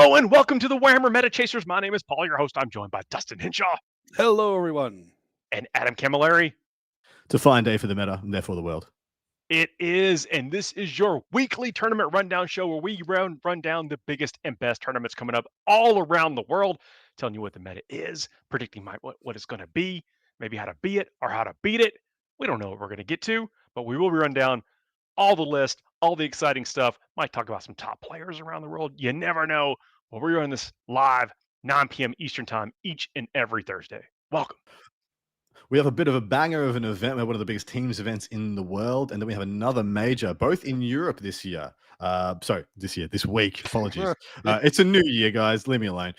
Hello and welcome to the Warhammer Meta Chasers. My name is Paul, your host. I'm joined by Dustin Henshaw Hello, everyone. and Adam Camilleri. It's a fine day for the meta and therefore the world. It is, and this is your weekly tournament rundown show where we run down the biggest and best tournaments coming up all around the world, telling you what the meta is, predicting what it's going to be, maybe how to be it or how to beat it. We don't know what we're going to get to, but we will be running down all the list, all the exciting stuff. Might talk about some top players around the world. You never know. Well, we're doing this live, 9 p.m. Eastern time, each and every Thursday. Welcome. We have a bit of a banger of an event, one of the biggest teams events in the world, and then we have another major, both in Europe this year. This week. Apologies. It's a new year, guys. Leave me alone.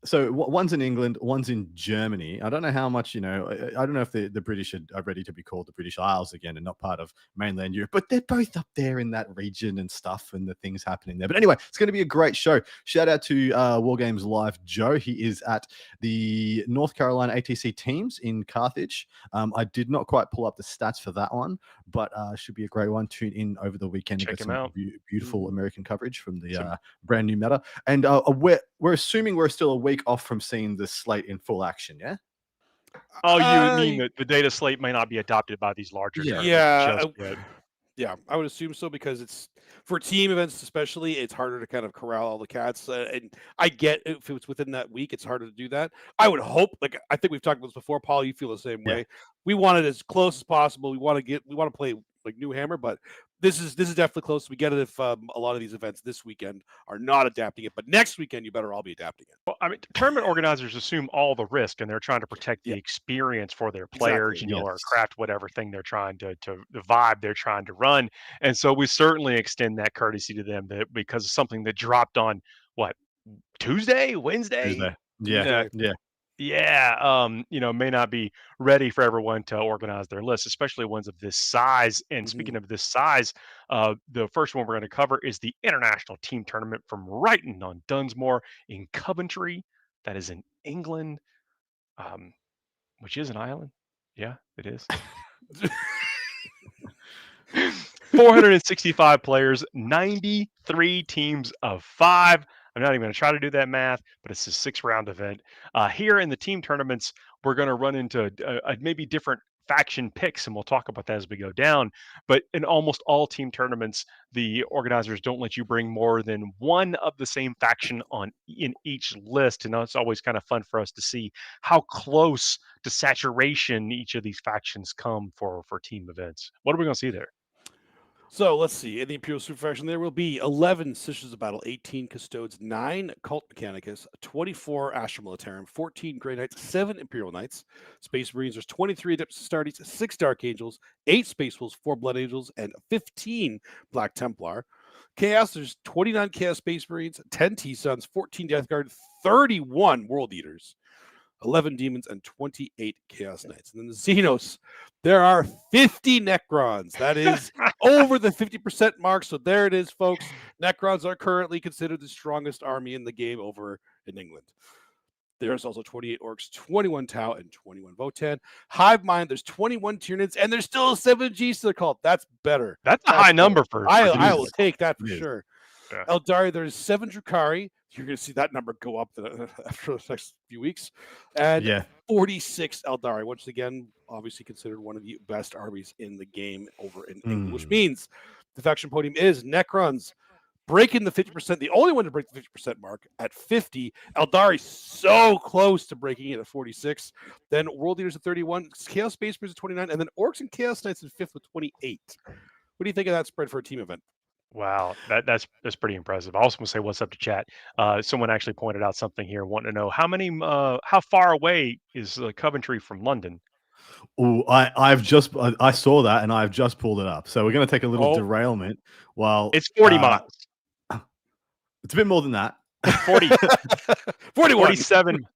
So one's in England, one's in Germany. I don't know how much, I don't know if the British are ready to be called the British Isles again and not part of mainland Europe, but they're both up there in that region and stuff and the things happening there. But anyway, it's going to be a great show. Shout out to War Games Live Joe. He is at the North Carolina ATC teams in Carthage. I did not quite pull up the stats for that one, but should be a great one. Tune in over the weekend Check to get him some out. Beautiful American coverage from the brand new meta. And we're assuming we're still a week off from seeing the slate in full action, yeah? Oh, you mean that the data slate may not be adopted by these larger tournaments just yet. Yeah, I would assume so because it's for team events, especially. It's harder to kind of corral all the cats, and I get if it's within that week, it's harder to do that. I would hope, like I think we've talked about this before, Paul. You feel the same way. We want it as close as possible. We want to play like New Hammer, but this is definitely close. We get it if a lot of these events this weekend are not adapting it, but next weekend you better all be adapting it. Well, I mean, tournament organizers assume all the risk, and they're trying to protect the experience for their players, or craft whatever thing they're trying to the vibe they're trying to run. And so we certainly extend that courtesy to them because of something that dropped on Tuesday, Wednesday. May not be ready for everyone to organize their lists, especially ones of this size. And speaking of this size, the first one we're going to cover is the International Team Tournament from Brighton on Dunsmore in Coventry. That is in England, which is an island. Yeah, it is. 465 players, 93 teams of 5. I'm not even going to try to do that math, but it's a 6-round event. Here in the team tournaments, we're going to run into maybe different faction picks, and we'll talk about that as we go down. But in almost all team tournaments, the organizers don't let you bring more than one of the same faction in each list. And it's always kind of fun for us to see how close to saturation each of these factions come for team events. What are we going to see there? So let's see. In the Imperial Super Faction, there will be 11 Sisters of Battle, 18 Custodes, 9 Cult Mechanicus, 24 Astra Militarum, 14 Grey Knights, 7 Imperial Knights, Space Marines. There's 23 Adeptus Astartes, 6 Dark Angels, 8 Space Wolves, 4 Blood Angels, and 15 Black Templar. Chaos, there's 29 Chaos Space Marines, 10 T-Suns, 14 Death Guard, 31 World Eaters, 11 Demons, and 28 Chaos Knights. And then the Xenos, there are 50 Necrons. That is over the 50% mark. So there it is, folks. Necrons are currently considered the strongest army in the game over in England. There's also 28 Orcs, 21 Tau, and 21 Votan. Hive Mind, there's 21 Tyranids, and there's still a 7G to the cult. That's better. That's a high number for I will take that for sure. Yeah. Eldari, there's 7 Drukhari. You're going to see that number go up after the next few weeks. And 46 Eldari, once again, obviously considered one of the best armies in the game over in England, which means the faction podium is Necrons breaking the 50%, the only one to break the 50% mark at 50. Eldari so close to breaking it at 46. Then World Eaters at 31, Chaos Space Marines at 29, and then Orcs and Chaos Knights in 5th with 28. What do you think of that spread for a team event? Wow, that's pretty impressive. I also want to say what's up to chat. Someone actually pointed out something here, wanting to know how far away is Coventry from London? Oh, I saw that and I've just pulled it up. So we're going to take a little derailment. While it's 40 miles. It's a bit more than that. 40, 47,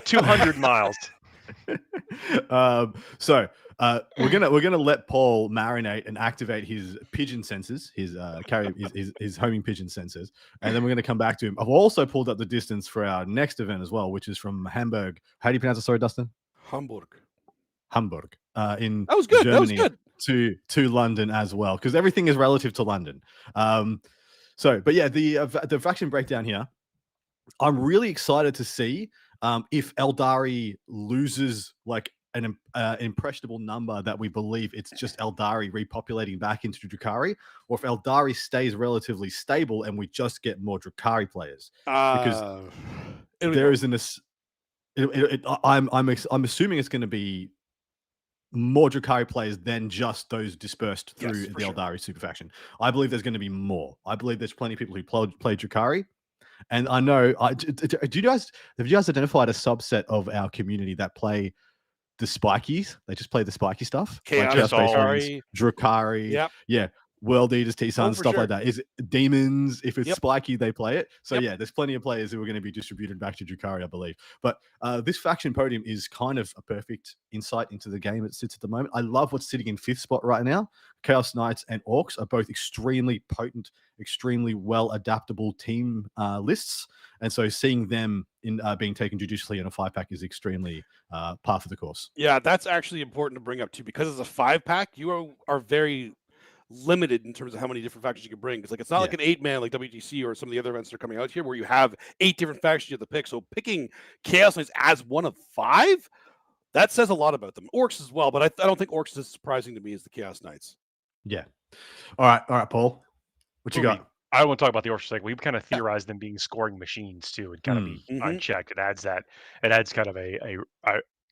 200 miles. We're gonna let Paul marinate and activate his pigeon sensors, his homing pigeon sensors, and then we're gonna come back to him. I've also pulled up the distance for our next event as well, which is from Hamburg. How do you pronounce it? Sorry, Dustin. Hamburg. In that was good. Germany to London as well, because everything is relative to London. So, but yeah, the faction breakdown here. I'm really excited to see if Eldari loses like an impressionable number that we believe it's just Eldari repopulating back into Drukhari, or if Eldari stays relatively stable and we just get more Drukhari players. Because there is I'm assuming it's going to be more Drukhari players than just those dispersed through the Eldari super faction. I believe there's going to be more. I believe there's plenty of people who play Drukhari. And I know, have you guys identified a subset of our community that play the spikies? They just play the spiky stuff. Chaos, Drukhari. Yep. Yeah. World Eaters, T-Suns, stuff like that. Is it demons? If it's spiky, they play it. So yeah, there's plenty of players who are going to be distributed back to Drukhari, I believe. But this faction podium is kind of a perfect insight into the game it sits at the moment. I love what's sitting in 5th spot right now. Chaos Knights and Orcs are both extremely potent, extremely well adaptable team lists. And so seeing them in being taken judiciously in a 5-pack is extremely par for the course. Yeah, that's actually important to bring up too, because as a 5-pack, you are very limited in terms of how many different factions you can bring. Because like it's not like an 8-man like WTC or some of the other events that are coming out here where you have 8 different factions you have to pick. So picking Chaos Knights as one of 5, that says a lot about them. Orcs as well, but I don't think Orcs is as surprising to me as the Chaos Knights. Yeah. All right, Paul. What you got? I don't want to talk about the Orcs. Like we kind of theorized them being scoring machines too, and kind of be unchecked. It adds kind of a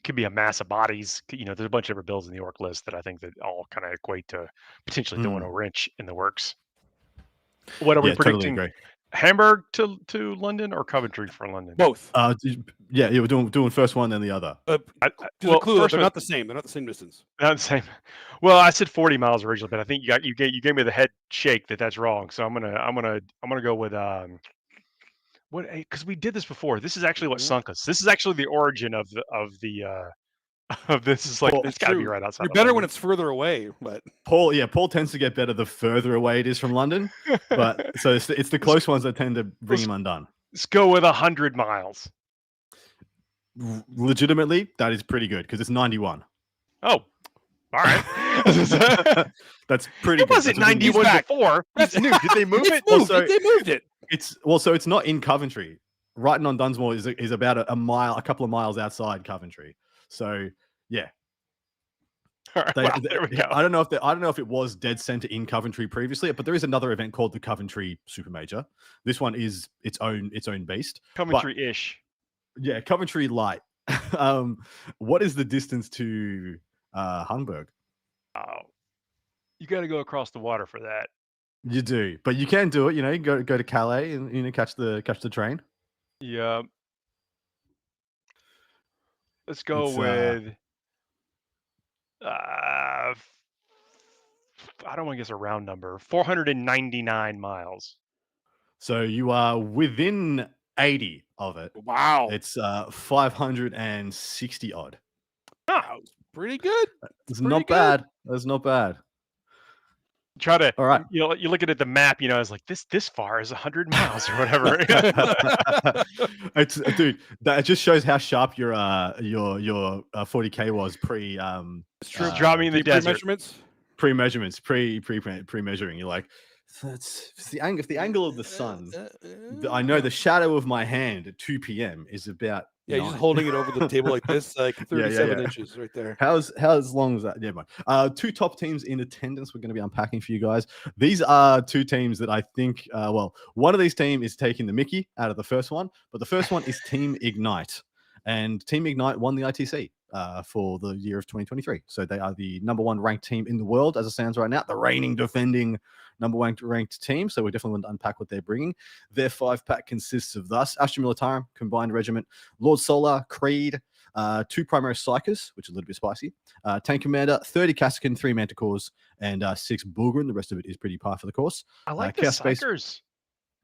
could be a mass of bodies. You know, there's a bunch of different builds in the Orc list that I think that all kind of equate to potentially throwing a wrench in the works. What are we predicting? Totally Hamburg to London or Coventry for London? Both. Yeah, we're doing first one, then the other. Well, clue, they're not the same. They're not the same distance. Not the same. Well, I said 40 miles originally, but I think you gave me the head shake that's wrong. So I'm gonna go with what, because we did this before. This is actually what sunk us. This is actually the origin of this. Is like it's got to be right outside. You're better when it's further away, but Paul tends to get better the further away it is from London. But so it's the close ones that tend to bring him undone. Let's go with 100 miles. Legitimately, that is pretty good because it's 91. Oh, all right. That's pretty good. It wasn't 91 before. That's new. Did they move it? They moved it. So it's not in Coventry. Wrighton on Dunsmore is about a couple of miles outside Coventry. So yeah. All right, there we go. I don't know if it was dead center in Coventry previously, but there is another event called the Coventry Super Major. This one is its own beast. Coventry-ish. Yeah, Coventry light. What is the distance to Hamburg? Oh, you got to go across the water for that. You do, but you can do it. You know, you can go to Calais and catch the train. Yeah. Let's go with. I don't want to guess a round number. 499 miles. So you are within 80 of it. Wow. It's 560 odd. Oh, pretty good. It's not bad. That's not bad. Try to, all right. You look at the map, it's like this far is 100 miles or whatever. Dude, that just shows how sharp your 40K was pre. It's true. Draw me in the desert. Pre-measurements, pre-measuring. You're like, it's the angle. If the angle of the sun, I know the shadow of my hand at 2 p.m. is about. Yeah, you're just holding it over the table like this, like 37 inches right there. How long is that? Yeah, man. 2 top teams in attendance we're going to be unpacking for you guys. These are 2 teams that I think, one of these teams is taking the mickey out of the first one, but the first one is Team Ignite. And Team Ignite won the ITC for the year of 2023. So they are the #1 ranked team in the world, as it stands right now, the reigning, defending #1 ranked team. So we definitely want to unpack what they're bringing. Their 5-pack consists of thus: Astra Militarum, Combined Regiment, Lord Solar, Creed, 2 Primary Psychers, which is a little bit spicy, Tank Commander, 30 Kasrkin, 3 Manticores, and 6 Bulgrin. The rest of it is pretty par for the course. I like the Psychers.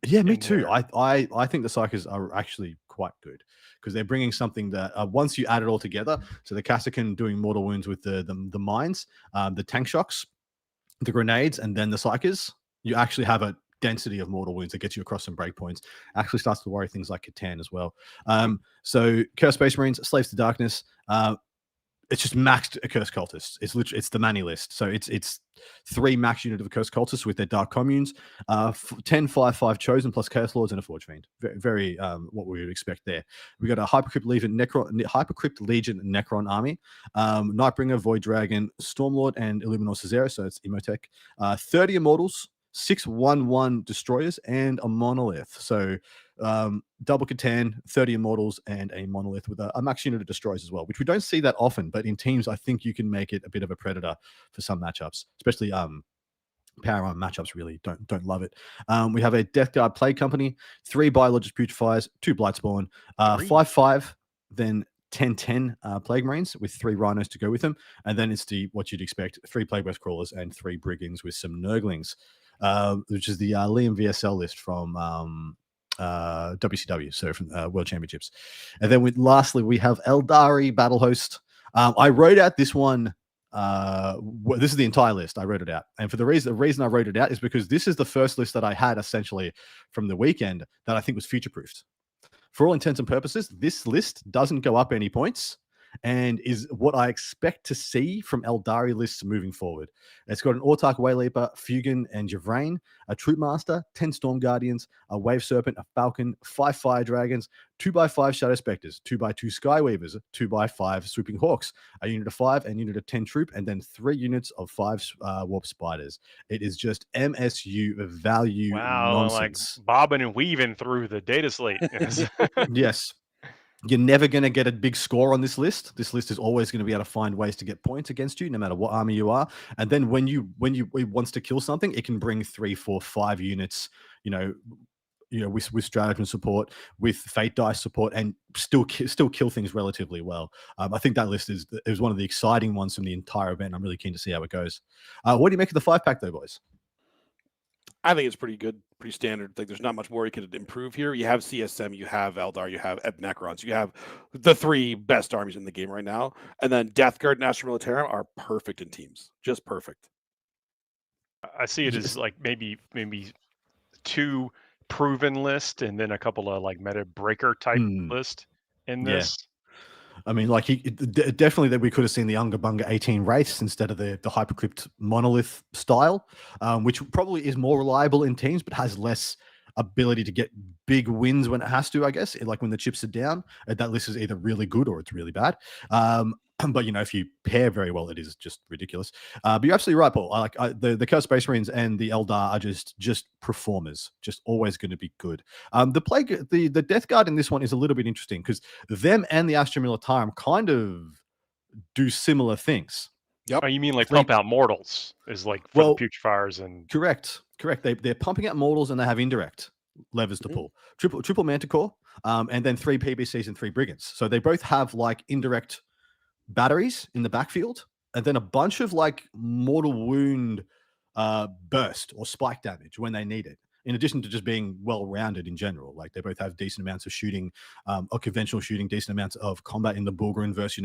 Yeah, me too. I think the Psychers are actually quite good because they're bringing something that once you add it all together, so the Kasrkin doing mortal wounds with the mines, the tank shocks, the grenades, and then the Psychers, you actually have a density of mortal wounds that gets you across some breakpoints. Actually starts to worry things like Catan as well. So Chaos Space Marines, Slaves to Darkness, it's just maxed Cursed Cultists. It's literally it's the Manny list. So it's 3 max unit of Cursed Cultists with their Dark Communes, 10 5/5 Chosen plus Chaos Lords and a Forge Fiend. Very what we would expect there. We got a Hypercrypt Legion Necron army, Nightbringer, Void Dragon, Stormlord, and Illuminor Caesarea. So it's Emotech. 30 Immortals, 6/1/1 Destroyers, and a Monolith. So double Catan, 30 Immortals, and a Monolith with a max unit of Destroyers as well, which we don't see that often, but in teams, I think you can make it a bit of a predator for some matchups, especially Power Armor matchups really don't love it. We have a Death Guard Plague Company, 3 Biologists Putrefiers, 2 Blightspawn, 5/5, then 10/10 Plague Marines with 3 Rhinos to go with them, and then it's what you'd expect: 3 Plague West Crawlers and 3 Brigands with some Nurglings, which is the Liam VSL list from WCW, so from World Championships. And then lastly, we have Eldari Battle Host. I wrote out this one. This is the entire list. I wrote it out, and for the reason I wrote it out is because this is the first list that I had essentially from the weekend that I think was future proofed. For all intents and purposes, this list doesn't go up any points and is what I expect to see from Eldari lists moving forward. It's got an Autarch Wayleaper, Fugan, and Javrain, a Troop Master, 10 Storm Guardians, a Wave Serpent, a Falcon, 5 Fire Dragons, 2x5 Shadow Spectres, 2x2 Skyweavers, 2x5 Swooping Hawks, a unit of 5 and unit of 10 Troop, and then 3 units of 5 Warp Spiders. It is just MSU value nonsense. Like bobbing and weaving through the data slate. Yes. You're never going to get a big score on this list. This list is always going to be able to find ways to get points against you, no matter what army you are. And then when it wants to kill something, it can bring 3, 4, 5 units, with stratagem support, with fate dice support, and still kill things relatively well. I think that list is one of the exciting ones from the entire event. I'm really keen to see how it goes. What do you make of the 5-pack though, boys? I think it's pretty good, pretty standard. Like, there's not much more you could improve here. You have CSM, you have Eldar, you have Necrons, you have the 3 best armies in the game right now. And then Death Guard and Astra Militarum are perfect in teams, just perfect. I see it as like maybe 2 proven list and then a couple of like meta breaker type list in this. I mean, like definitely that we could have seen the Unga Bunga 18 Wraiths instead of the Hypercrypt Monolith style, which probably is more reliable in teams, but has less ability to get big wins when it has to, I guess. Like when the chips are down, that list is either really good or it's really bad. But if you pair very well, it is just ridiculous. But you're absolutely right, Paul. The Chaos Space Marines and the Eldar are just performers, just always going to be good. The Death Guard in this one is a little bit interesting because them and the Astra Militarum kind of do similar things. Yep. Oh, you mean like pump out mortals is like for the Putrefiers and correct. They're pumping out mortals and they have indirect levers to pull. Triple Manticore, and then 3 PBCs and 3 Brigands. So they both have like indirect batteries in the backfield, and then a bunch of like mortal wound burst or spike damage when they need it, in addition to just being well-rounded in general. Like they both have decent amounts of shooting, or conventional shooting, decent amounts of combat in the Bulgarian verse.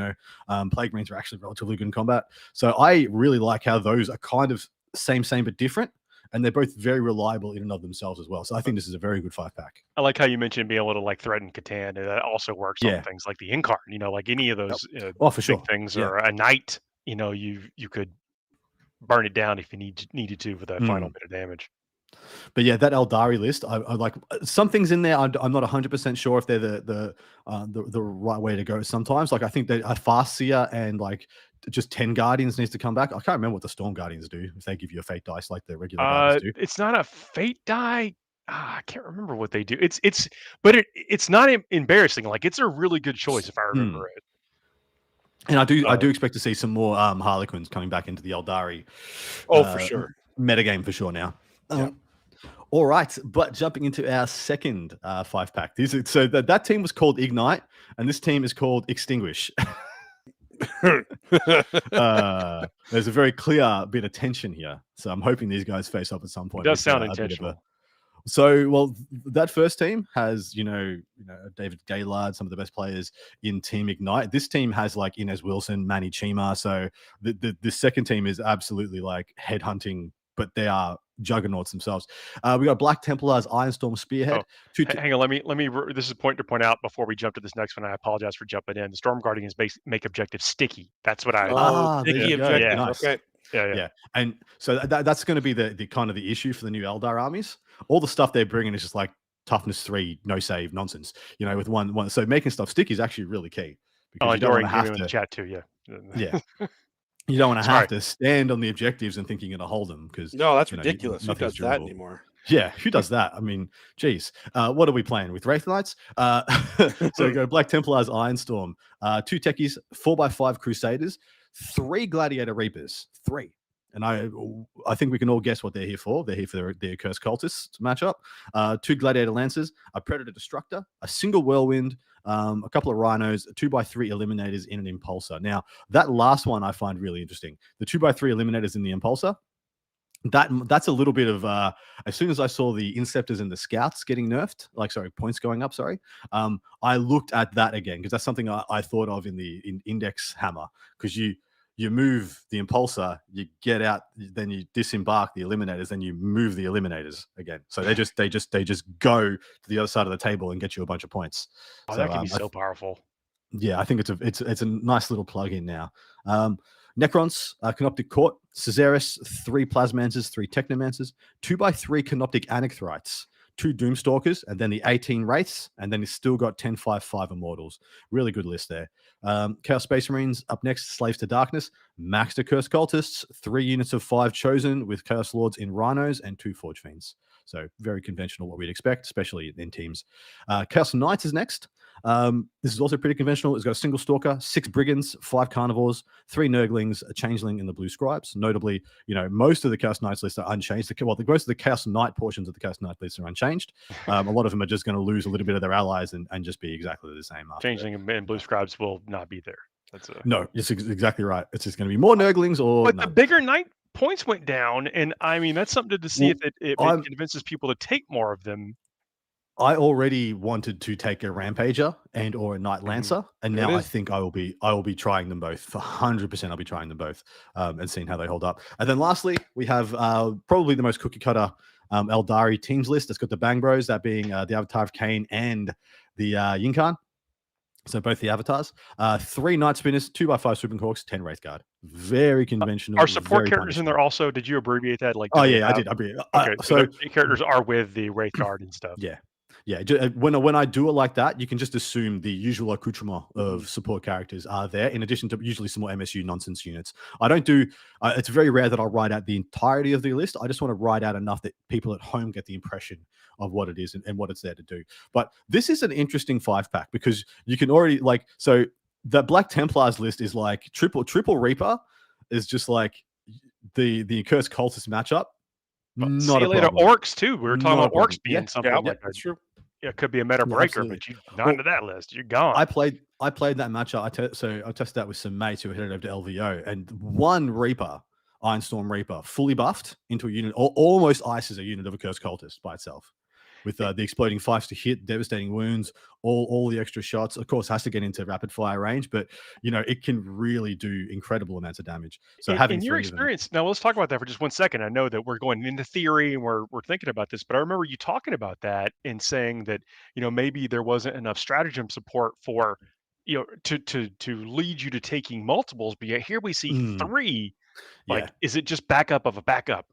Plague Marines are actually relatively good in combat. So I really like how those are kind of same but different, and they're both very reliable in and of themselves as well. So I think this is a very good 5-pack. I like how you mentioned being able to like threaten Catan, and that also works on things like the Incarn. Like any of those for sure things, or a Knight. You could burn it down if you needed to for that final bit of damage. But yeah, that Eldari list, I like some things in there. I'm not 100% sure if they're the right way to go. Sometimes, like I think that a Farseer and like just 10 Guardians needs to come back. I can't remember what the Storm Guardians do if they give you a fate dice like the regular Guardians do. It's not a fate die. I can't remember what they do. But it's not embarrassing. Like it's a really good choice if I remember it. And I do expect to see some more Harlequins coming back into the Eldari. For sure. Metagame for sure now. All right, but jumping into our second 5-pack. So that team was called Ignite, and this team is called Extinguish. There's a very clear bit of tension here, so I'm hoping these guys face up at some point. It does sound intentional. So, that first team has, David Gaylord, some of the best players in Team Ignite. This team has like Inez Wilson, Manny Chima. So the second team is absolutely like headhunting, but they are juggernauts themselves. We got Black Templars, Ironstorm Spearhead. Hang on, let me. This is a point to point out before we jump to this next one. I apologize for jumping in. The Storm Guardians make objectives sticky. That's what I. There sticky you go. objective. Nice. Okay. Yeah. And so that's going to be the kind of the issue for the new Eldar armies. All the stuff they're bringing is just like toughness 3, no save nonsense. With one. So making stuff sticky is actually really key. Because you don't want to have to in the chat too. Yeah. You don't want to have to stand on the objectives and think you're going to hold them because no, that's ridiculous. Who does that anymore? Yeah, who does that? I mean, geez. What are we playing with? Wraith Knights? So we go Black Templars, Ironstorm, 2 techies, 4x5 Crusaders, 3 Gladiator Reapers, 3. And I think we can all guess what they're here for. They're here for their Cursed Cultists matchup. 2 Gladiator Lancers, a Predator Destructor, a single Whirlwind, a couple of Rhinos, 2x3 Eliminators in an Impulsor. Now, that last one I find really interesting. The 2x3 Eliminators in the Impulsor, that's a little bit of as soon as I saw the Inceptors and the Scouts getting nerfed, points going up, I looked at that again because that's something I thought of in Index Hammer, because you move the Impulsor, you get out, then you disembark the Eliminators, then you move the Eliminators again. So they just go to the other side of the table and get you a bunch of points. Oh, that can be so powerful. Yeah, I think it's a nice little plug-in now. Necrons, Canoptic Court, Caesaris, 3 Plasmancers, 3 Technomancers, 2x3 Canoptic Anachthrites, 2 Doomstalkers, and then the 18 Wraiths, and then it's still got 10-5-5 Immortals. Really good list there. Chaos Space Marines up next, Slaves to Darkness, Max to Cursed Cultists, 3 units of 5 Chosen with Chaos Lords in Rhinos, and 2 Forge Fiends. So very conventional, what we'd expect, especially in teams. Chaos Knights is next. This is also pretty conventional. It's got a single Stalker, 6 Brigands, 5 Carnivores, 3 Nurglings, a Changeling, and the Blue Scribes. Notably, most of the Chaos Knights lists are unchanged. Most of the Chaos Knight portions of the Chaos Knight lists are unchanged. A lot of them are just going to lose a little bit of their allies and just be exactly the same. Changeling and Blue Scribes will not be there. No, it's exactly right. It's just going to be more Nurglings or. But the bigger Knight points went down, and I mean that's something to see if it convinces people to take more of them. I already wanted to take a Rampager and or a Knight Lancer, and now I think I will be trying them both. 100%, I'll be trying them both and seeing how they hold up. And then lastly, we have probably the most cookie cutter Eldari teams list. It's got the Bang Bros, that being the Avatar of Cain and the Yinkan. So both the avatars, 3 Night Spinners, 2x5 Swooping Hawks, 10 Wraith Guard. Very conventional. Are support characters in there also? Did you abbreviate that? I did. Okay, so the characters are with the Wraith Guard and stuff. Yeah. When I do it like that, you can just assume the usual accoutrement of support characters are there, in addition to usually some more MSU nonsense units. I don't do. It's very rare that I'll write out the entirety of the list. I just want to write out enough that people at home get the impression of what it is and what it's there to do. But this is an interesting 5-pack because you can already so the Black Templars list is like triple Reaper is just like the Cursed Cultist matchup. Not see you later, Orcs too. We were talking about Orcs being something. Yeah, that's true. Yeah, it could be a meta breaker, but you're not into that list. You're gone. I played that matchup. I tested that with some mates who headed over to LVO, and 1 Reaper, Ironstorm Reaper, fully buffed into a unit, almost ices a unit of a Cursed Cultist by itself. With the exploding 5s to hit, devastating wounds, all the extra shots. Of course, has to get into rapid fire range, but it can really do incredible amounts of damage. So having in your experience, now let's talk about that for just 1 second. I know that we're going into theory and we're thinking about this, but I remember you talking about that and saying that maybe there wasn't enough stratagem support for to lead you to taking multiples, but yet here we see 3. Is it just backup of a backup?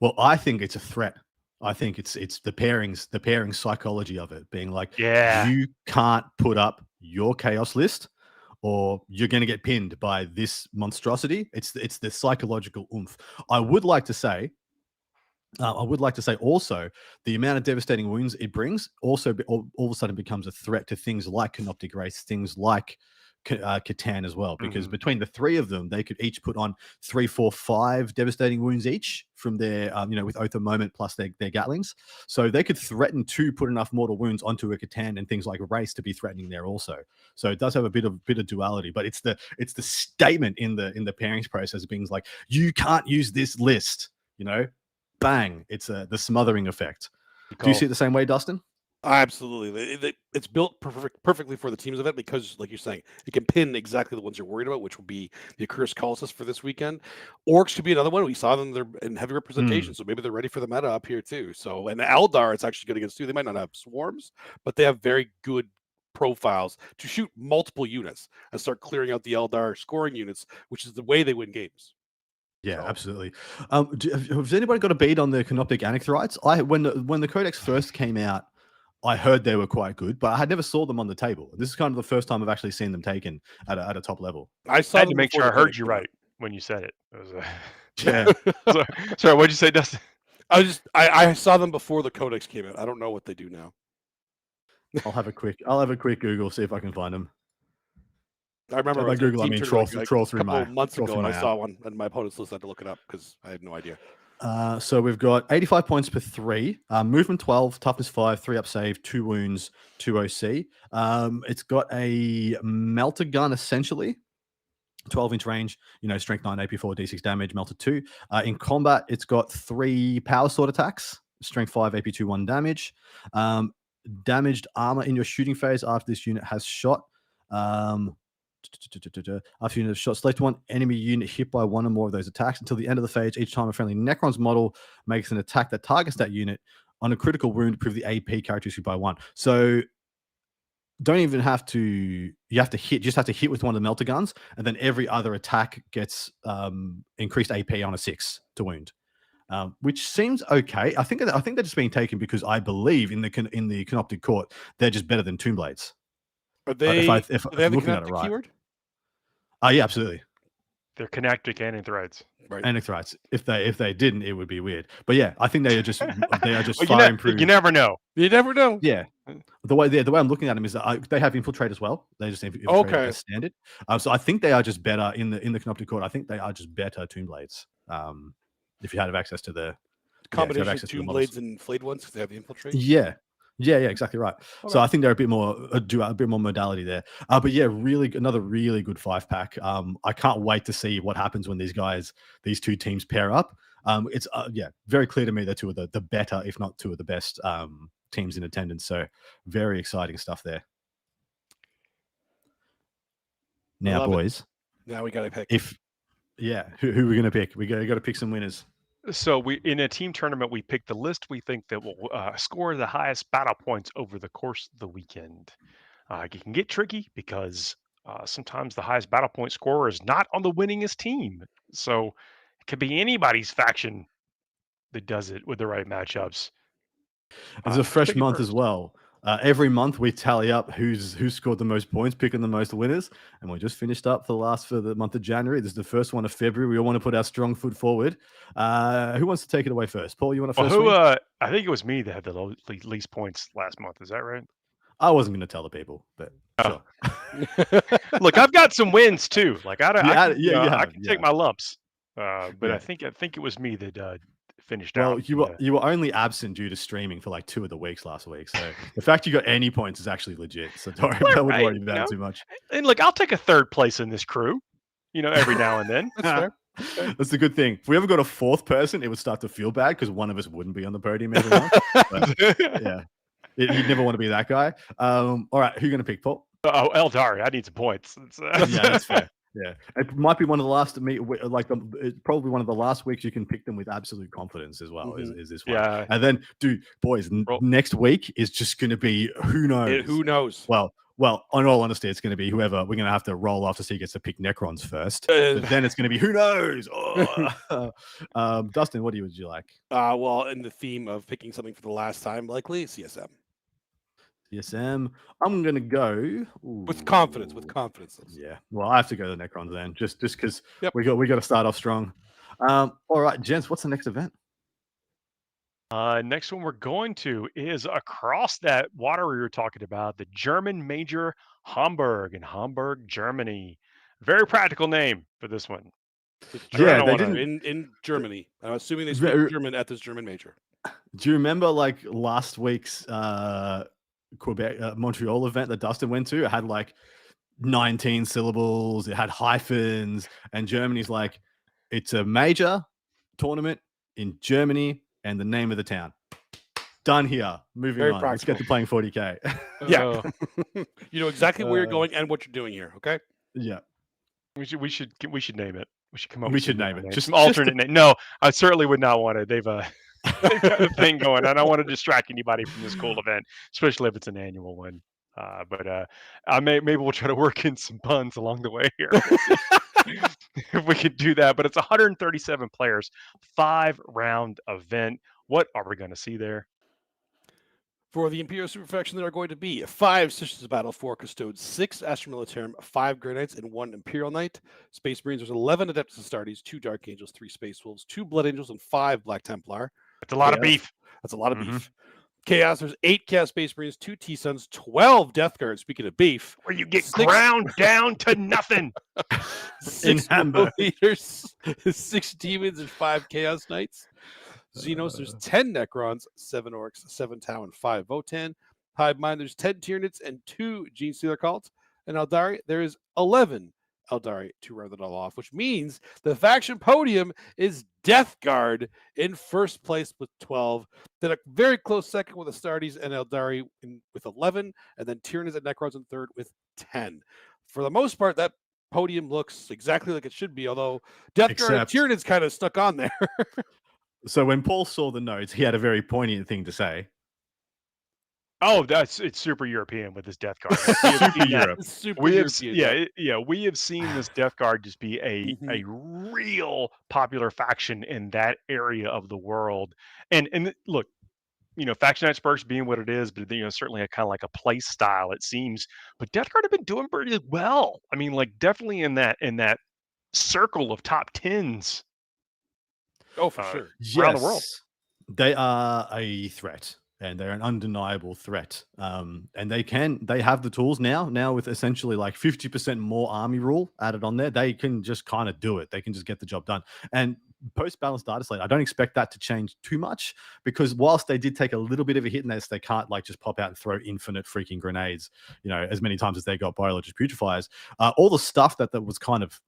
Well, I think it's a threat. I think it's the pairing psychology of it being like, you can't put up your chaos list or you're going to get pinned by this monstrosity. It's the psychological oomph. I would like to say also the amount of devastating wounds it brings also all of a sudden becomes a threat to things like Canoptic Wraiths, things like Catan as well, because between the 3 of them, they could each put on 3, 4, 5 devastating wounds each from their, with Oath of Moment plus their Gatlings. So they could threaten to put enough mortal wounds onto a Catan and things like Race to be threatening there also. So it does have a bit of duality, but it's the statement in the pairings process being like, you can't use this list, bang. It's the smothering effect. Do you see it the same way, Dustin? Absolutely. It's built perfectly for the teams event because, like you're saying, it can pin exactly the ones you're worried about, which will be the Accursed Colossus for this weekend. Orcs could be another one. We saw them there in heavy representation, so maybe they're ready for the meta up here too. So, and Eldar, it's actually good against too. They might not have swarms, but they have very good profiles to shoot multiple units and start clearing out the Eldar scoring units, which is the way they win games. Yeah, So- absolutely. Has anybody got a beat on the Canoptic Anachthorites? When the Codex first came out, I heard they were quite good, but I had never saw them on the table. This is kind of the first time I've actually seen them taken at a top level. I saw I had them to make before sure I the heard Codex you came out. right when you said it. It was Yeah. sorry, what'd you say, Dustin? I saw them before the Codex came out. I don't know what they do now. I'll have a quick Google, see if I can find them. I remember By I was at a Google, I team mean tournament, troll a through couple my of months troll ago, through and I my saw app. one, and my opponent's list had to look it up because I had no idea. So we've got 85 points per 3, movement 12, toughness 5, 3 up save, 2 wounds, 2 OC. It's got a melter gun essentially, 12-inch range, strength 9, AP 4, D6 damage, melter 2. In combat, it's got 3 power sword attacks, strength 5, AP 2, 1 damage. Damaged armor in your shooting phase after this unit has shot. After unit has shot, select one enemy unit hit by one or more of those attacks until the end of the phase. Each time a friendly Necron's model makes an attack that targets that unit on a critical wound, improve the AP characteristic by 1. So don't even have to. You have to hit. Just have to hit with one of the melter guns, and then every other attack gets increased AP on a 6 to wound. Which seems okay. I think they're just being taken because I believe in the Canoptic Court they're just better than Tomb Blades. Are they? If Do they have the looking at it Canoptic right. keyword? Yeah, absolutely. They're Canoptic Anachthorites. Right. Anachthorites. If they didn't, it would be weird. But yeah, I think they are just Well, far improved. You never know. You never know. Yeah. The way I'm looking at them is they have infiltrate as well. They just infiltrate Okay. as standard. So I think they are just better in the Canoptic Court. I think they are just better Tomb Blades. If you had access to the Combination access of to the Tomb models. Blades and Flayed ones because they have the infiltrate. Yeah, exactly right. So I think they're a bit more a bit more modality there. But yeah, another really good 5-pack. I can't wait to see what happens when these two teams pair up. It's very clear to me they're two of the better, if not two of the best teams in attendance. So very exciting stuff there. Now, boys, now we got to pick. Who are we going to pick? We got to pick some winners. So we, in a team tournament, we pick the list we think that will score the highest battle points over the course of the weekend. It can get tricky because sometimes the highest battle point scorer is not on the winningest team. So it could be anybody's faction that does it with the right matchups. It's a fresh month as well. Every month we tally up who's scored the most points, picking the most winners, and we just finished up for the month of January. This is the first one of February. We all want to put our strong foot forward. Who wants to take it away first? Paul, you want to first? I think it was me that had the least points last month. Is that right? I wasn't going to tell the people, but sure. Look, I've got some wins too. Like I can take my lumps. But I think it was me that finished out. Well, you were only absent due to streaming for like 2 of the weeks last week. So the fact you got any points is actually legit. So don't worry about it too much. And look, I'll take a 3rd place in this crew, every now and then. That's fair. That's a good thing. If we ever got a 4th person, it would start to feel bad because one of us wouldn't be on the podium every month. But, yeah. You'd never want to be that guy. All right, who are you going to pick, Paul? Oh, Eldar. I need some points. Yeah, that's fair. Yeah, it might be one of the last it's probably one of the last weeks you can pick them with absolute confidence as well. Mm-hmm. Is this one? Yeah. And then, boys, next week is just going to be who knows? Who knows? Well, in all honesty, it's going to be whoever. We're going to have to roll off to see who gets to pick Necrons first. But then it's going to be who knows. Oh. Dustin, what would you like? Well, in the theme of picking something for the last time, likely CSM. CSM. I'm going to go with confidence. Yeah. Well, I have to go to the Necrons then, just because we got to start off strong. All right, gents. What's the next event? Next one we're going to is across that water we were talking about, the German Major Hamburg in Hamburg, Germany. Very practical name for this one. Yeah, they didn't in Germany. I'm assuming they speak German at this German major. Do you remember like last week's Quebec Montreal event that Dustin went to? It had like 19 syllables, it had hyphens, and Germany's like, it's a major tournament in Germany and the name of the town. Done here. Moving Very on. Let's get to practical. playing 40k. Yeah. You know exactly where you're going and what you're doing here. Okay. Yeah. We should name it. We should come up We with should some name it. names, Just some alternate name. No, I certainly would not want it. They've got a thing going. I don't want to distract anybody from this cool event, especially if it's an annual one. But maybe we'll try to work in some puns along the way here. We'll see if we could do that. But it's 137 players, 5-round event. What are we going to see there? For the Imperial Superfaction, there are going to be 5 Sisters of Battle, 4 Custodes, 6 Astra Militarum, 5 Grey Knights, and 1 Imperial Knight. Space Marines, there's 11 Adeptus Astartes, 2 Dark Angels, 3 Space Wolves, 2 Blood Angels, and 5 Black Templar. It's a lot of Chaos. beef. That's a lot of beef. Chaos, there's 8 Chaos Space Marines, 2 T-Suns, 12 Death Guards, speaking of beef. Where you get ground down to nothing. 6 leaders, 6 Demons, and 5 Chaos Knights. Xenos, there's 10 Necrons, 7 Orcs, 7 Tau, and 5 Votan. Hive Mind, there's 10 Tyranids and 2 Gene Stealer Cults. And Eldari, there is 11 Eldari to round it all off, which means the faction podium is Death Guard in first place with 12. Then a very close second with Astartes and Eldari with 11. And then Tyranids and Necrons in third with 10. For the most part, that podium looks exactly like it should be, although Death Guard and Tyranids kind of stuck on there. So when Paul saw the notes, he had a very poignant thing to say. Oh, it's super European with this Death Guard. We have seen this Death Guard just be a real popular faction in that area of the world. And look, faction experts being what it is, but certainly a kind of like a play style, it seems. But Death Guard have been doing pretty well. I mean, like definitely in that circle of top 10s. Oh, for sure. Around the world. They are a threat, and they're an undeniable threat. And they have the tools now with essentially like 50% more army rule added on there. They can just kind of do it. They can just get the job done. And post-balanced data slate, I don't expect that to change too much, because whilst they did take a little bit of a hit in this, they can't like just pop out and throw infinite freaking grenades, as many times as they got biologist putrefiers. All the stuff that was kind of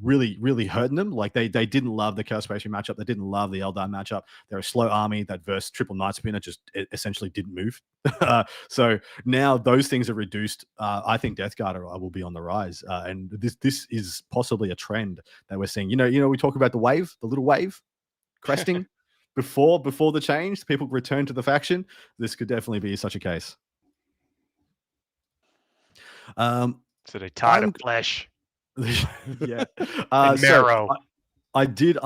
really, really hurting them. Like they didn't love the Chaos Space matchup. They didn't love the Eldar matchup. They're a slow army that versus triple Night Spinner just essentially didn't move. So now those things are reduced. I think Death Guard will be on the rise, and this is possibly a trend that we're seeing. We talk about the little wave cresting before the change. People return to the faction. This could definitely be such a case. So they tied of flesh. Yeah. Marrow. So I did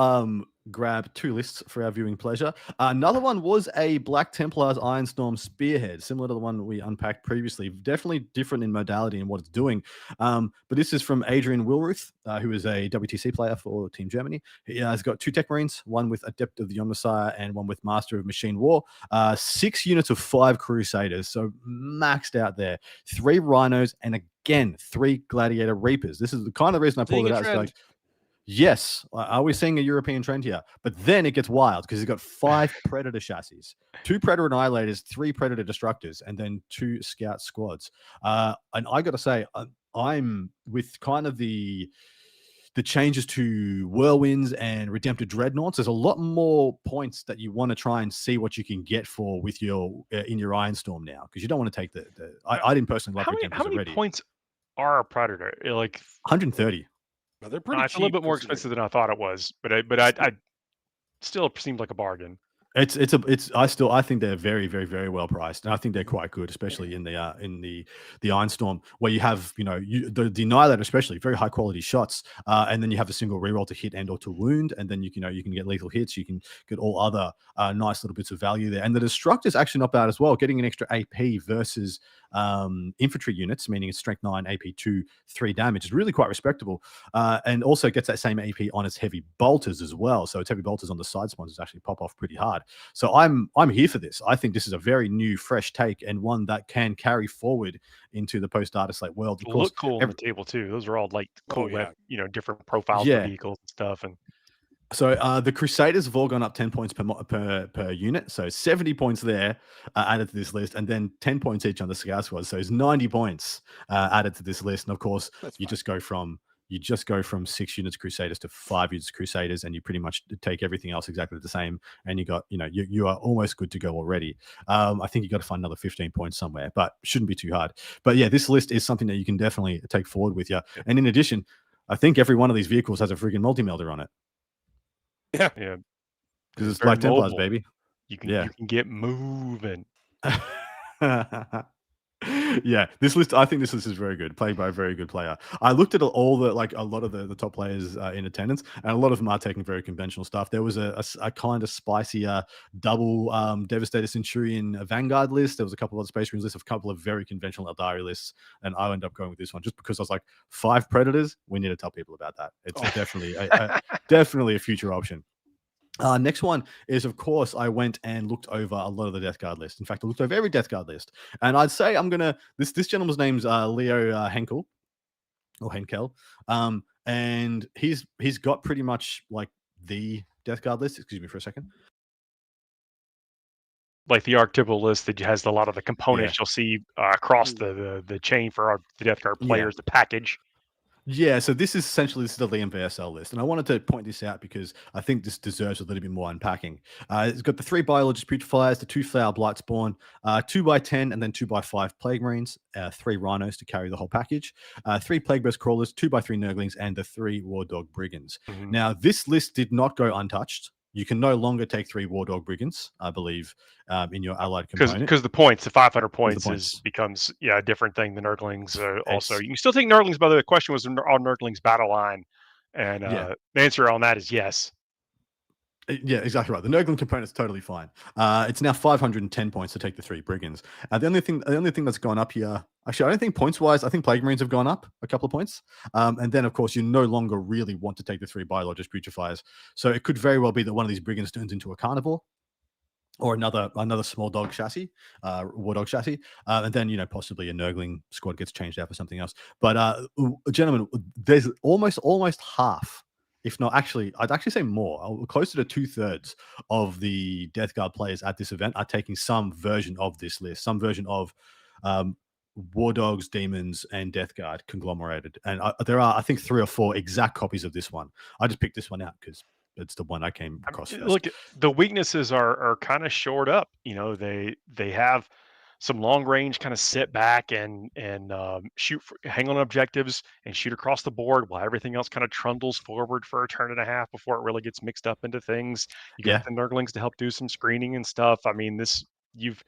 grab 2 lists for our viewing pleasure. Another one was a Black Templar's Ironstorm Spearhead, similar to the one we unpacked previously. Definitely different in modality and what it's doing. But this is from Adrian Wilruth, who is a WTC player for Team Germany. He has got 2 Tech Marines, one with Adept of the Omnissiah and one with Master of Machine War. 6 units of 5 Crusaders, so maxed out there. 3 Rhinos, and again 3 Gladiator Reapers. This is the kind of reason I pulled it out. It's like, yes, are we seeing a European trend here? But then it gets wild, because he's got 5 Predator chassis, 2 Predator Annihilators, 3 Predator Destructors, and then 2 Scout Squads. And I got to say, I'm with kind of the changes to Whirlwinds and Redemptive Dreadnoughts. There's a lot more points that you want to try and see what you can get for with your in your Ironstorm now, because you don't want to take the I didn't personally love Redemptors How many points are a Predator? Like 130. Well, they're pretty it's a little bit more expensive than I thought it was, but I still seemed like a bargain. I think they're very, very, very well priced, and I think they're quite good, especially in the Ironstorm, where you have the Annihilator, especially very high quality shots, and then you have a single reroll to hit and or to wound, and then you can get lethal hits, you can get all other nice little bits of value there, and the Destructor is actually not bad as well, getting an extra AP versus infantry units, meaning it's strength 9, AP 2, 3 damage is really quite respectable, and also gets that same AP on its heavy bolters as well. So its heavy bolters on the side sponsors actually pop off pretty hard. So I'm here for this. I think this is a very new, fresh take, and one that can carry forward into the post data slate world. Of course, look cool on the table too. Those are all like cool, different profiles of vehicles and stuff. And so the Crusaders have all gone up 10 points per unit. So 70 points there added to this list, and then 10 points each on the Scout Squad. So it's 90 points added to this list. And of course, just go from you just go from 6 units Crusaders to 5 units Crusaders, and you pretty much take everything else exactly the same, and you got, you are almost good to go already. I think you got to find another 15 points somewhere, but shouldn't be too hard. But yeah, this list is something that you can definitely take forward with you. And in addition, I think every one of these vehicles has a freaking multi-melder on it. Yeah. Because it's very like Templars, mobile. baby. You can get moving. Yeah, this list, I think this list is very good, played by a very good player. I looked at all the, like, a lot of the top players in attendance, and a lot of them are taking very conventional stuff. There was a kind of spicy double Devastator Centurion Vanguard list. There was a couple of Space Marines lists, a couple of very conventional Eldari lists, and I ended up going with this one just because I was like, 5 Predators, we need to tell people about that. It's definitely definitely a future option. Next one is, of course, I went and looked over a lot of the Death Guard list. In fact, I looked over every Death Guard list, and I'd say I'm gonna this gentleman's name's Leo Henkel or Henkel, and he's got pretty much like the Death Guard list. Excuse me for a second. Like the archetypal list that has a lot of the components you'll see across the chain for the Death Guard players, the package. Yeah, so this is the Liam VSL list, and I wanted to point this out because I think this deserves a little bit more unpacking. It's got the 3 Biologist Putrefiers, the 2 Flower Blightspawn, 2x10 and then 2x5 Plague Marines, 3 Rhinos to carry the whole package, 3 Plagueburst Crawlers, 2x3 Nurglings, and the 3 War Dog Brigands. Mm-hmm. Now, this list did not go untouched. You can no longer take 3 War Dog Brigands, I believe, in your allied component. Because the 500 points becomes a different thing. The Nurglings also. You can still take Nurglings, by the way. The question was on Nurglings battle line, and the answer on that is yes. Yeah, exactly right. The Nurgling component is totally fine. It's now 510 points to take the 3 Brigands. The only thing that's gone up here, actually, I don't think points-wise, I think Plague Marines have gone up a couple of points. And then, of course, you no longer really want to take the 3 Biologist Putrefiers. So it could very well be that one of these Brigands turns into a Carnivore or another small dog chassis, war dog chassis. And then, possibly a Nurgling squad gets changed out for something else. But, gentlemen, there's almost half, if not actually, I'd actually say more, closer to 2/3 of the Death Guard players at this event are taking some version of this list, some version of War Dogs, Demons, and Death Guard conglomerated. And there are, I think, 3 or 4 exact copies of this one. I just picked this one out because it's the one I came across first. Look, the weaknesses are kind of shored up. They have some long range kind of sit back and hang on objectives and shoot across the board while everything else kind of trundles forward for a turn and a half before it really gets mixed up into things. You got the Nurglings to help do some screening and stuff. I mean, you've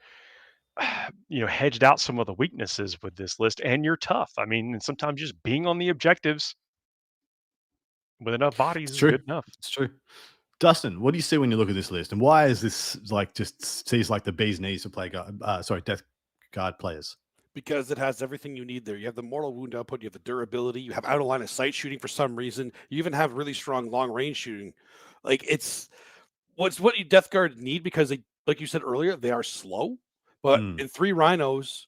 hedged out some of the weaknesses with this list, and you're tough. I mean, and sometimes just being on the objectives with enough bodies is good enough. It's true. Dustin, what do you see when you look at this list, and why is this just sees like the bee's knees to play Death Guard players? Because it has everything you need there. You have the mortal wound output, you have the durability, you have out of line of sight shooting for some reason. You even have really strong long range shooting. Like it's what you Death Guard need, because they, like you said earlier, they are slow. But in 3 Rhinos,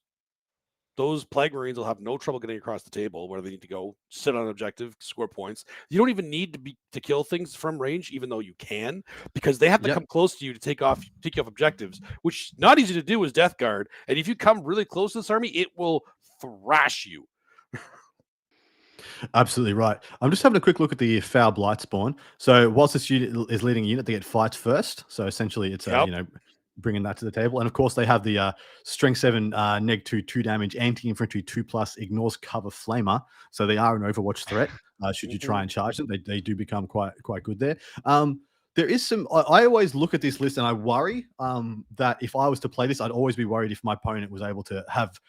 those Plague Marines will have no trouble getting across the table where they need to go, sit on an objective, score points. You don't even need to kill things from range, even though you can, because they have to come close to you to take you off objectives, which is not easy to do as Death Guard. And if you come really close to this army, it will thrash you. Absolutely right. I'm just having a quick look at the Foul Blightspawn. So whilst this unit is leading a unit, they get fights first. So essentially, it's bringing that to the table. And of course, they have the Strength 7 neg 2 damage anti-infantry 2+, ignores cover flamer. So they are an Overwatch threat. Should you try and charge them, they do become quite good there. There is some. I always look at this list and I worry that if I was to play this, I'd always be worried if my opponent was able to have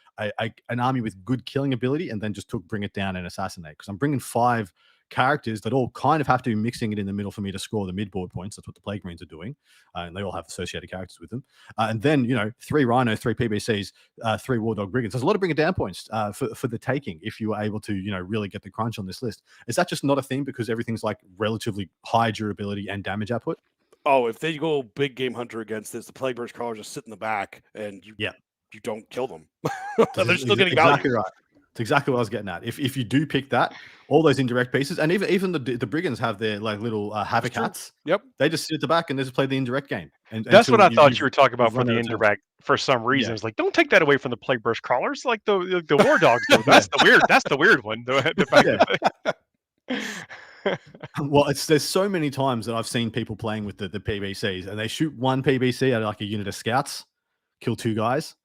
an army with good killing ability and then just bring it down and assassinate. Because I'm bringing 5 characters that all kind of have to be mixing it in the middle for me to score the mid-board points. That's what the Plague Marines are doing. And they all have associated characters with them. And then, 3 Rhinos, 3 PBCs, 3 War Dog Brigands. There's a lot of bring it down points for the taking if you were able to, really get the crunch on this list. Is that just not a thing because everything's like relatively high durability and damage output? Oh, if they go big game hunter against this, the Plague Burst Crawlers just sit in the back and you don't kill them. They're still getting value. Exactly right. It's exactly what I was getting at. If you do pick that, all those indirect pieces, and even the Brigands have their like little Havoc hats. Yep. They just sit at the back and they just play the indirect game. And that's what I thought you were talking about for the indirect. For some reason, Yeah. It's like, don't take that away from the Plague Burst Crawlers, like the War Dogs do. That's the weird one. Well, there's so many times that I've seen people playing with the PBCs, and they shoot one PBC at like a unit of scouts, kill 2 guys,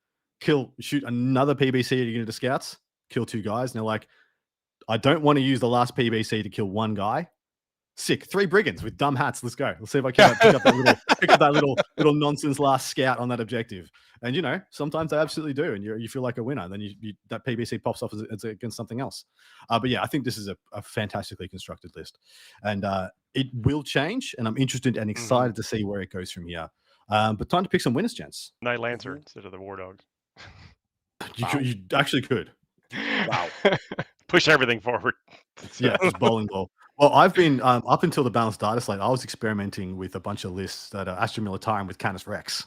shoot another PBC at a unit of scouts, kill 2 guys, and they're like, I don't want to use the last PBC to kill 1 guy. Sick, 3 brigands with dumb hats. Let's go. Let's see if I can pick up that little nonsense last scout on that objective. And you know, sometimes they absolutely do, and you feel like a winner. And then that PBC pops off as against something else. But yeah, I think this is a fantastically constructed list, and it will change. And I'm interested and excited to see where it goes from here. But time to pick some winners, gents. Night Lancer instead of the War Dogs. You actually could. Wow. Push everything forward. Yeah, just bowling ball. Well, I've been up until the balanced data slate. I was experimenting with a bunch of lists that are Astra Militarum with Canis Rex,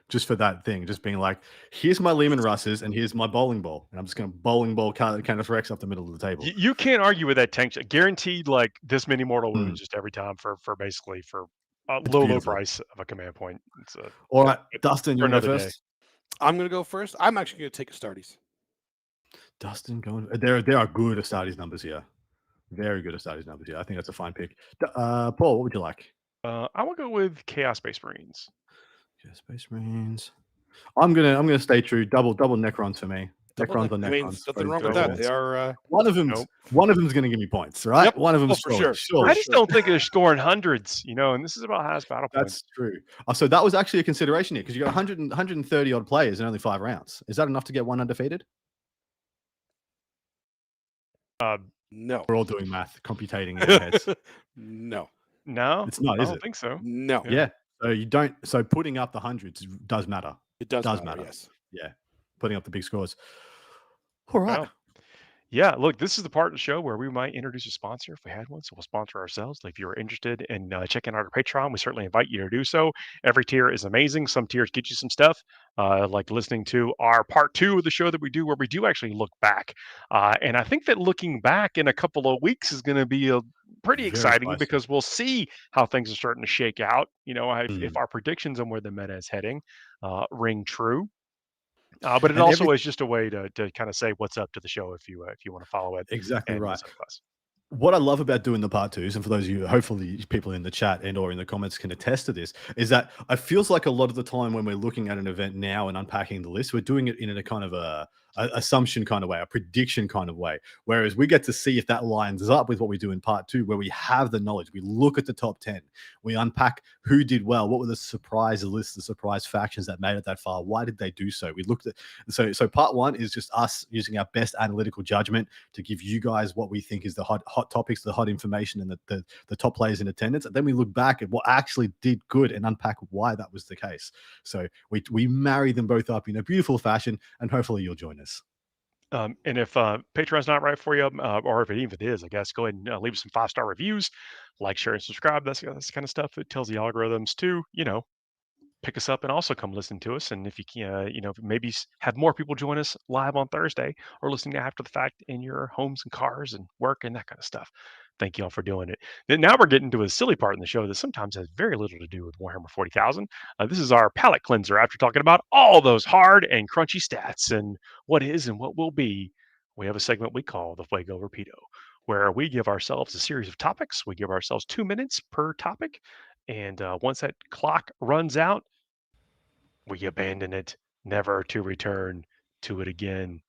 just for that thing. Just being like, here's my Lehman Russes and here's my bowling ball, and I'm just going to bowling ball Canis Rex up the middle of the table. You can't argue with that tank. Guaranteed, like this many mortal wounds just every time for basically for a low price of a command point. All right, Dustin, you're another first. I'm going to go first. I'm actually going to take Astartes. Dustin going. There are good Astartes numbers here. Very good Astartes numbers here. I think that's a fine pick. Paul, what would you like? I will go with Chaos Space Marines. Chaos Space Marines. I'm gonna stay true. Double Necrons for me. Necrons on Necrons. Nothing wrong with that. They are one of them's going to give me points, right? Yep. One of them's for sure. I just don't think they're scoring hundreds, you know. And this is about highest battle points. That's true. So that was actually a consideration here because you got 130 odd players in only 5 rounds. Is that enough to get one undefeated? No. We're all doing math, computating in our heads. No, it's not. I Is don't it? think so. No. Yeah. So you don't. So putting up the hundreds does matter. It does matter. Yes. Yeah. Putting up the big scores. All right. Well, yeah, look, this is the part of the show where we might introduce a sponsor if we had one. So we'll sponsor ourselves. If you're interested in checking out our Patreon, we certainly invite you to do so. Every tier is amazing. Some tiers get you some stuff, like listening to our part 2 of the show that we do, where we do actually look back. And I think that looking back in a couple of weeks is going to be pretty exciting because we'll see how things are starting to shake out. You know, if our predictions on where the meta is heading ring true. But it also is just a way to kind of say what's up to the show if you want to follow it. Exactly right. What I love about doing the part 2s, and for those of you, hopefully people in the chat and or in the comments can attest to this, is that it feels like a lot of the time when we're looking at an event now and unpacking the list, we're doing it in a kind of a assumption kind of way, a prediction kind of way. Whereas we get to see if that lines up with what we do in part 2, where we have the knowledge. We look at the top 10, we unpack who did well, what were the surprise lists, the surprise factions that made it that far, why did they do so? We looked at so part 1 is just us using our best analytical judgment to give you guys what we think is the hot topics, the hot information, and the top players in attendance. And then we look back at what actually did good and unpack why that was the case. So we marry them both up in a beautiful fashion, and hopefully you'll join us. And if Patreon's not right for you, or if it even is, I guess, go ahead and leave some 5-star reviews, like, share, and subscribe. That's the kind of stuff that tells the algorithms to, pick us up and also come listen to us. And if you can, maybe have more people join us live on Thursday or listening after the fact in your homes and cars and work and that kind of stuff. Thank you all for doing it. Then now we're getting to a silly part in the show that sometimes has very little to do with Warhammer 40,000. This is our palate cleanser after talking about all those hard and crunchy stats and what is and what will be. We have a segment we call the Fuego Rapido, where we give ourselves a series of topics. We give ourselves 2 minutes per topic. And once that clock runs out, we abandon it, never to return to it again,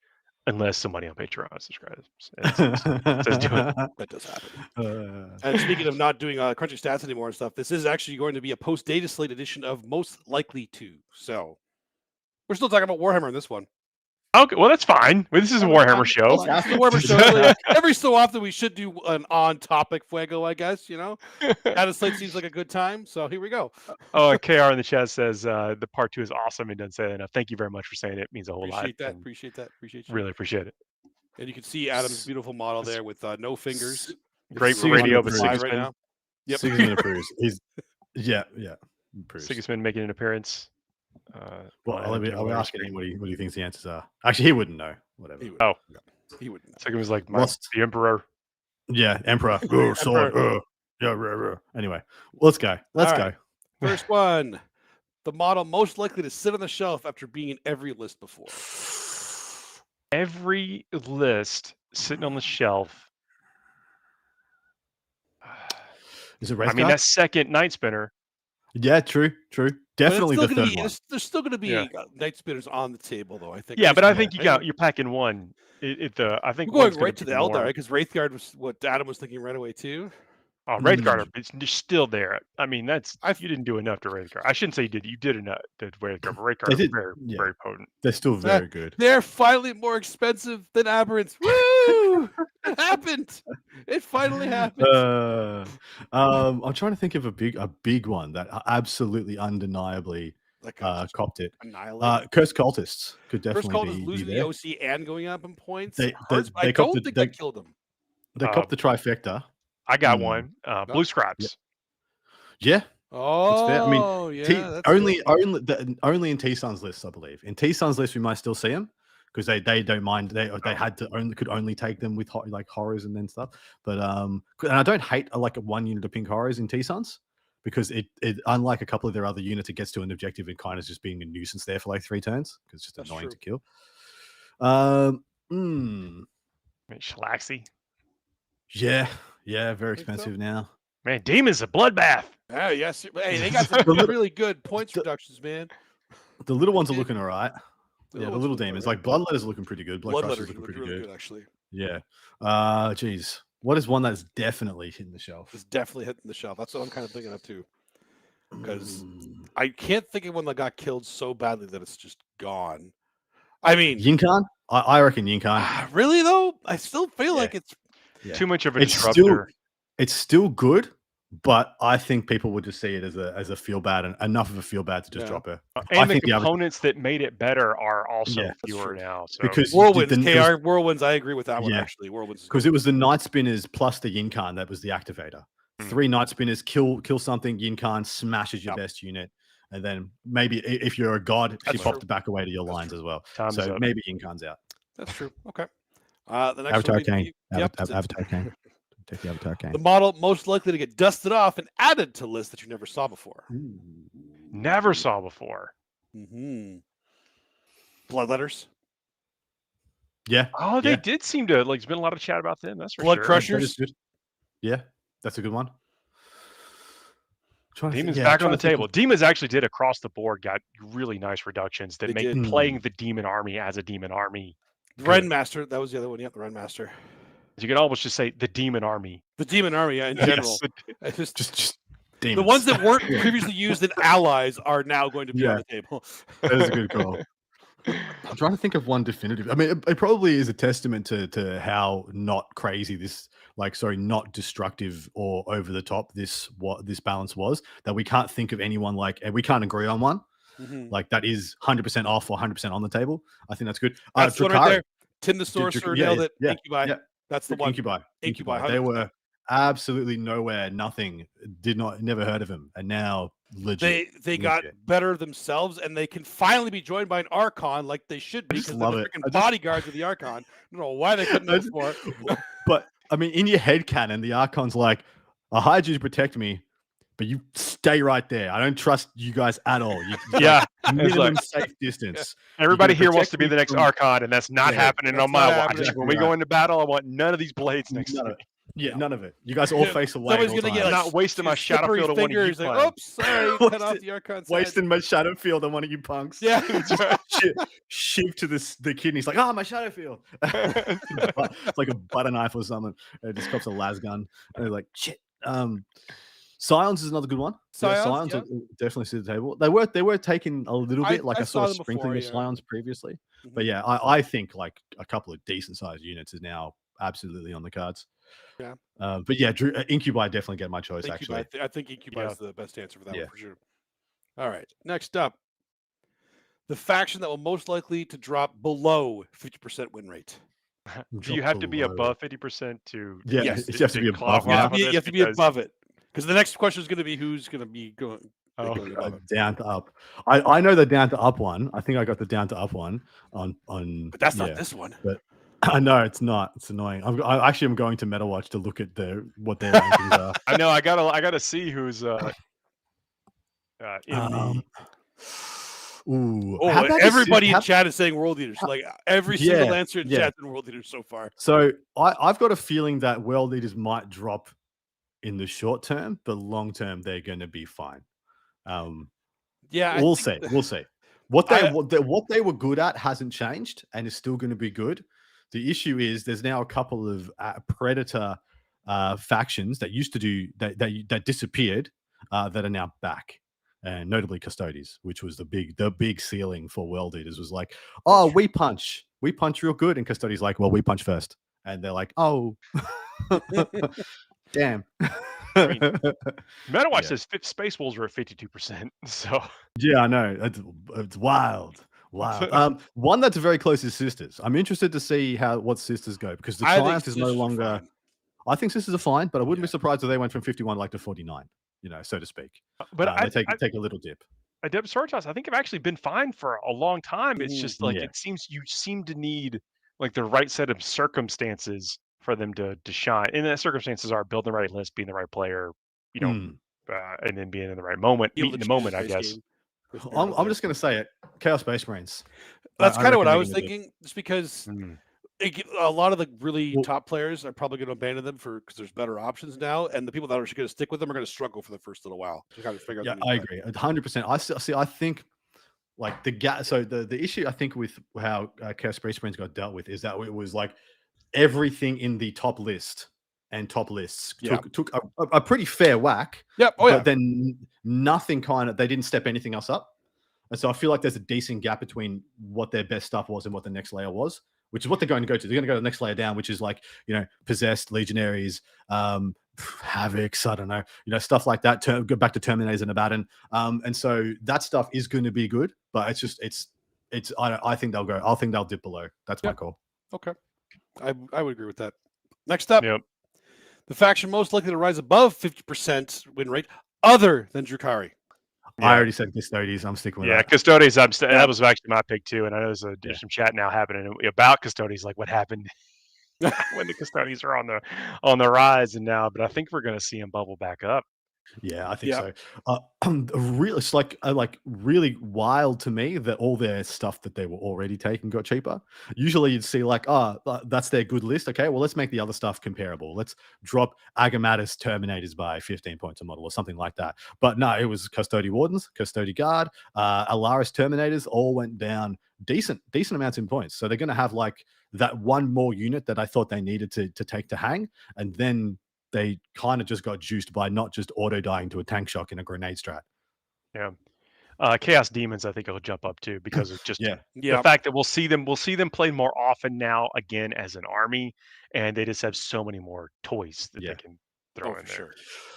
unless somebody on Patreon subscribes. Says do it. That does happen. And speaking of not doing crunchy stats anymore and stuff, this is actually going to be a post-data slate edition of Most Likely To. So we're still talking about Warhammer in this one. Okay, well, that's fine. This is a Warhammer show. Warhammer show. Every so often we should do an on-topic Fuego, I guess, Data slate seems like a good time, so here we go. Oh, KR in the chat says the part 2 is awesome and doesn't say that enough. Thank you very much for saying it. It means a whole lot. Appreciate that. Appreciate you. Really appreciate it. And you can see Adam's beautiful model there with no fingers. Great radio, but Sigismund right now. Yep. Sigismund approves. Yeah. Sigismund making an appearance. I'll ask him what he thinks the answers are. Actually, he wouldn't know. Whatever. He wouldn't know. Second was like the Emperor. Yeah, Emperor. Oh, sword. Yeah. Anyway, let's go. Let's go. First one. The model most likely to sit on the shelf after being in every list before. Every list sitting on the shelf. Is it I mean, that's second night spinner. Yeah, true. Definitely the third one. There's still going to be night spinners on the table, though. I think. Yeah, but I think you're packing one. I think we're going right to the Eldar because Wraithguard was what Adam was thinking right away too. Oh, Wraithguard, it's still there. I mean, you didn't do enough to Wraithguard. I shouldn't say you did. You did enough to Wraithguard. Wraithguard are very potent. They're still very good. They're finally more expensive than Aberrants. Woo! It happened. It finally happened. I'm trying to think of a big one that absolutely undeniably copped it. Cursed Cultists could definitely Cursed Cultists losing the OC and going up in points. I don't think that killed them. They copped the trifecta. I got one. Blue Scribes. Yeah. Oh, that's fair. I mean, only in T-Sun's list, I believe. In T-Sun's list, we might still see them because they don't mind. They could only take them with like horrors and then stuff. But and I don't hate like a 1 unit of pink horrors in T-Sun's because it unlike a couple of their other units, it gets to an objective and kind of just being a nuisance there for like 3 turns because it's just annoying to kill. Shalaxi. Yeah, very expensive now. Man, Demon's a bloodbath. Oh, yes. Hey, they got some really good points reductions, man. The little ones are looking all right. The little demons. Like Bloodletters are looking pretty good. Bloodletters looking pretty good, actually. Yeah. Geez. What is one that's definitely hitting the shelf? It's definitely hitting the shelf. That's what I'm kind of thinking of, too. Because I can't think of one that got killed so badly that it's just gone. I mean... Yinkan? I reckon Yinkan. Really, though? I still feel like it's... Too much of a disruptor. It's still good, but I think people would just see it as a feel bad and enough of a feel bad to just drop her. And I think the components that made it better are also fewer now. So. Because Whirlwinds, Whirlwinds, I agree with that one actually. Whirlwinds, because it was the Night Spinners plus the Yinkan that was the activator. 3 Night Spinners kill something. Yinkan smashes your best unit, and then maybe if you're a god, she popped back away to your lines as well. So maybe Yinkan's out. That's true. Okay. The next Avatar Kane. Avatar Kane. Take the Avatar Kane. The model most likely to get dusted off and added to lists that you never saw before. Never saw before. Bloodletters. Yeah. Oh, they did seem to like. There's been a lot of chat about them. That's for Blood sure. Crushers. Yeah, that's a good one. Demons back on the table. Demons actually did across the board got really nice reductions that make playing the demon army as a demon army. Rendmaster, that was the other one. Yeah, the Rendmaster. You could almost just say the demon army. The demon army, in general. Just demons. The ones that weren't previously used in allies are now going to be on the table. That is a good call. I'm trying to think of one definitive. I mean, it probably is a testament to how not crazy not destructive or over the top this balance was, that we can't think of anyone and we can't agree on one. Like that is 100% off or 100% on the table. I think that's good. That's one right there. Tim the Sorcerer nailed it. Incubi. Yeah. That's the one. Incubi. They were absolutely nowhere, nothing. Never heard of him, and now legit. They got better themselves, and they can finally be joined by an Archon like they should be because they're the freaking bodyguards of the Archon. I don't know why they couldn't do more. But I mean, in your head canon, the Archon's like, "I hired you to protect me, but you stay right there. I don't trust you guys at all." Minimum safe distance. Everybody here wants to be the next Archon, and that's not happening on my watch. When we go into battle, I want none of these blades next to me. Yeah, none of it. You guys all face away. Somebody's gonna get I'm not wasting my shadow field on one of you. Oops, sorry, cut off the Archon's head. Wasting my shadow field on one of you punks. Yeah, shiv to the kidney. He's like, my shadow field. It's like a butter knife or something. It just cops a las gun. And they're like, shit. Scions is another good one. Scions definitely sit at the table. They were taking a little bit. I saw a sprinkling of Scions previously. But yeah, I think like a couple of decent sized units is now absolutely on the cards. Yeah. But yeah, Incubi definitely get my choice, actually. I think Incubi is the best answer for that one for sure. All right. Next up, the faction that will most likely to drop below 50% win rate. Do you have to be above 50% to? Yes, you have to be above. You have to be above it. Because the next question is going to be who's going to be going down to up. I know the down to up one. I think I got the down to up one on. But that's not this one. But I know it's not. It's annoying. I actually am going to MetaWatch to look at what their rankings are. I know. I gotta see who's in everybody in chat is saying World Eaters. Like every single answer in chat in World Eaters so far. So I've got a feeling that World Eaters might drop in the short term, but long term they're going to be fine. Yeah, We'll see. We'll see. What I- they were good at hasn't changed and is still going to be good. The issue is there's now a couple of predator factions that used to do that disappeared that are now back, and notably Custodes, which was the big ceiling for World Eaters. Was like, oh, we punch real good, and Custodes like, well, we punch first, and they're like, oh, damn. I mean, MetaWatch Yeah. says Space Wolves are at 52%. So Yeah, I know. It's wild. Wild. One that's very close is Sisters. I'm interested to see what Sisters go, because the I think Triumph is no Sisters are longer. fine. I think Sisters are fine, but I wouldn't Yeah. be surprised if they went from 51 like to 49, so to speak. but They take a little dip. Sororitas, I think have actually been fine for a long time. It's just like Yeah. it seems you seem to need like the right set of circumstances for them to shine. And the circumstances are building the right list, being the right player, and then being in the right moment, Able to meeting the choose moment, I his guess. game with I'm Marvel just going to say it. Chaos Space Marines. That's kind of what I reckon was they're gonna thinking, just because Mm. a lot of the really Well- top players are probably going to abandon them because there's better options now, and the people that are going to stick with them are going to struggle for the first little while to kind of figure out. Yeah, the new I play. agree, 100%. I think like the gap. So the issue I think with how Chaos Space Marines got dealt with is that it was like everything in the top list and top lists took a pretty fair whack. Yep. Oh, but yeah. then nothing they didn't step anything else up. And so I feel like there's a decent gap between what their best stuff was and what the next layer was, which is what they're going to go to. They're going to go to the next layer down, which is like, Possessed, Legionaries, Havocs, I don't know, stuff like that. Go back to Terminators and Abaddon. And so that stuff is going to be good, but I think they'll go. I think they'll dip below. That's my call. Okay. I would agree with that. Next up, Yep. the faction most likely to rise above 50% win rate, other than Drukhari. I already said Custodes. I'm sticking with that. Custodes. That was actually my pick too, and I know there's some chat now happening about Custodes, like what happened when the Custodes are on the rise, and now, but I think we're going to see them bubble back up. Yeah, I think so. Really, it's like really wild to me that all their stuff that they were already taking got cheaper. Usually, you'd see like, that's their good list. Okay, well, let's make the other stuff comparable. Let's drop Agamatus Terminators by 15 points a model or something like that. But no, it was Custody Wardens, Custody Guard, Alaris Terminators all went down decent amounts in points. So they're going to have like that one more unit that I thought they needed to take to hang, and then they kind of just got juiced by not just auto dying to a tank shock in a grenade strat. Yeah. Chaos Demons, I think, will jump up too because of just the fact that we'll see them play more often now again as an army, and they just have so many more toys that they can throw in there. Sure.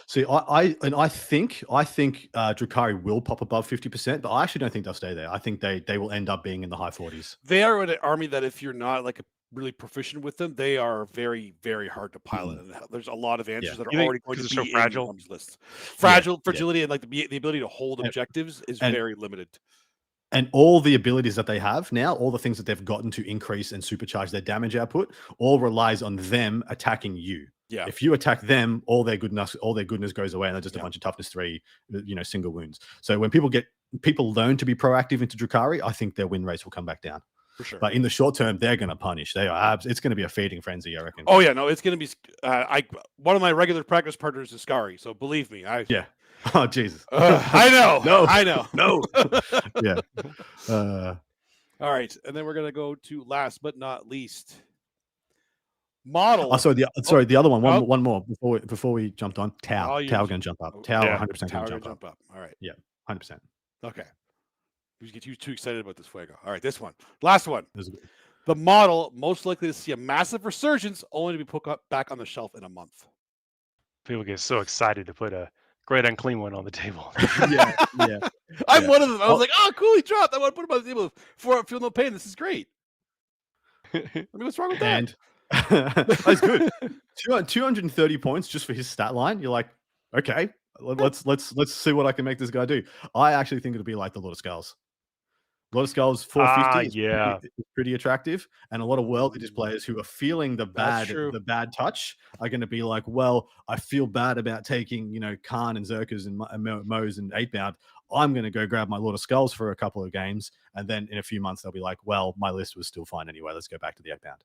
See, I think Drukhari will pop above 50%, but I actually don't think they'll stay there. I think they will end up being in the high 40s. They are an army that if you're not like really proficient with them, they are very, very hard to pilot. And there's a lot of answers that are already going to be so fragile? in lists. Fragility, and like the ability to hold objectives is very limited. And all the abilities that they have now, all the things that they've gotten to increase and supercharge their damage output, all relies on them attacking you. Yeah. If you attack them, all their goodness goes away, and they're just a bunch of toughness 3, single wounds. So when people learn to be proactive into Drukhari, I think their win rates will come back down. For sure. But in the short term, they're going to punish. It's going to be a feeding frenzy, I reckon. Oh yeah, no, it's going to be. One of my regular practice partners is Scary, so believe me, Oh Jesus. I know. No. I know. No. Yeah. All right, and then we're going to go to last but not least, model. The other one. One more before we jumped on. Tau. Tau going to jump up. Tau 100% going to jump up. All right. Yeah. 100%. Okay. You get too excited about this Fuego. All right, this one. Last one. The model most likely to see a massive resurgence, only to be put back on the shelf in a month. People get so excited to put a great unclean one on the table. Yeah. I'm one of them. I was like, oh, cool, he dropped. I want to put him on the table before I feel no pain. This is great. I mean, what's wrong with that? And that's good. 230 points just for his stat line. You're like, okay, let's see what I can make this guy do. I actually think it'll be like the Lord of Skulls. Lord of Skulls 450 is pretty attractive, and a lot of World Eaters players who are feeling the bad touch are going to be like, well, I feel bad about taking Khan and Zerkers and Moes and 8-bound. I'm going to go grab my Lord of Skulls for a couple of games, and then in a few months they'll be like, well, my list was still fine anyway. Let's go back to the 8-bound.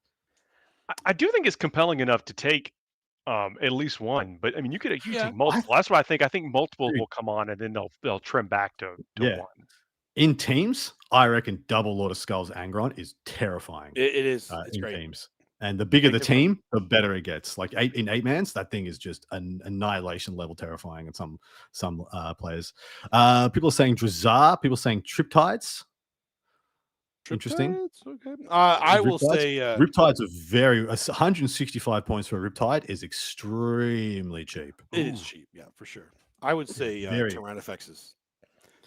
I do think it's compelling enough to take At least one, but I mean, you could Yeah. take multiple. That's what I think. I think multiple Dude. will come on, and then they'll trim back to Yeah. one. In teams, I reckon double Lord of Skulls Angron is terrifying. It is. It's in great. teams. And the bigger Big the difference. team, the better it gets. Like 8-mans, that thing is just an annihilation level terrifying in some players. People are saying Drazar, people are saying Triptides. Interesting. Triptides? Okay. I will Riptides. say Riptides are very 165 points for a Riptide is extremely cheap. it is cheap, yeah, for sure. I would say Very. Tyrannofexes.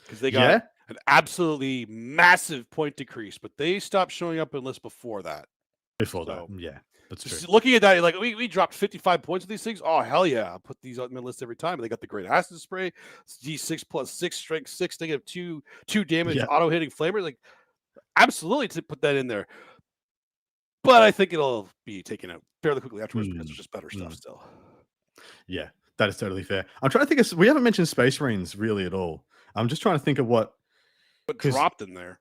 Because they got an absolutely massive point decrease, but they stopped showing up in lists before that. Before So, that. Yeah, that's true. just looking at that, you're like we dropped 55 points with these things. Oh hell yeah! I'll put these on my list every time. And they got the great acid spray, D6 plus 6, strength 6, negative 2 damage, Yeah. auto hitting flamer. Like absolutely to put that in there. But I think it'll be taken out fairly quickly afterwards because there's just better stuff still. Yeah, that is totally fair. I'm trying to think of we haven't mentioned Space Marines really at all. I'm just trying to think of what dropped in there.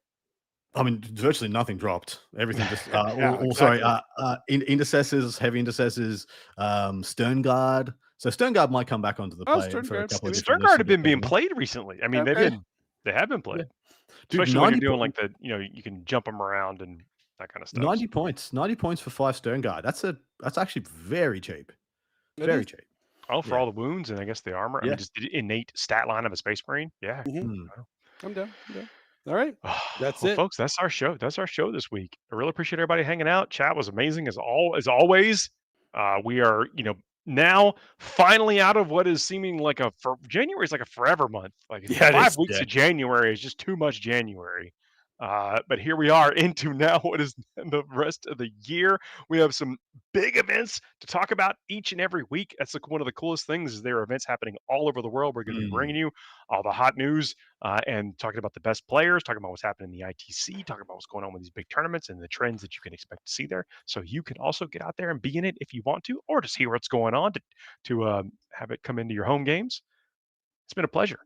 I mean, virtually nothing dropped. Everything just Yeah, sorry, intercessors, heavy intercessors, Stern Guard. So Stern Guard might come back onto the play Stern for a Guard's couple of maybe. different Stern Guard lists have been being depending on- played recently. I mean, Okay. they have been played, Dude, especially when 90 you're doing like the you can jump them around and that kind of stuff. 90 points. 90 points for 5 Stern Guard. That's actually very cheap. It Very is. cheap. Oh, for Yeah. all the wounds and I guess the armor. I Yeah. mean, just the innate stat line of a Space Marine. Yeah. I'm down. All right. That's Well, it. folks, that's our show. That's our show this week. I really appreciate everybody hanging out. Chat was amazing as always. We are, now finally out of what is seeming like January is like a forever month. Like Yeah, it 5 is. weeks Yeah. of January is just too much January. But here we are into now what is the rest of the year. We have some big events to talk about each and every week. That's one of the coolest things is there are events happening all over the world. We're going to be bringing you all the hot news and talking about the best players, talking about what's happening in the ITC, talking about what's going on with these big tournaments and the trends that you can expect to see there. So you can also get out there and be in it if you want to, or just hear what's going on to have it come into your home games. It's been a pleasure.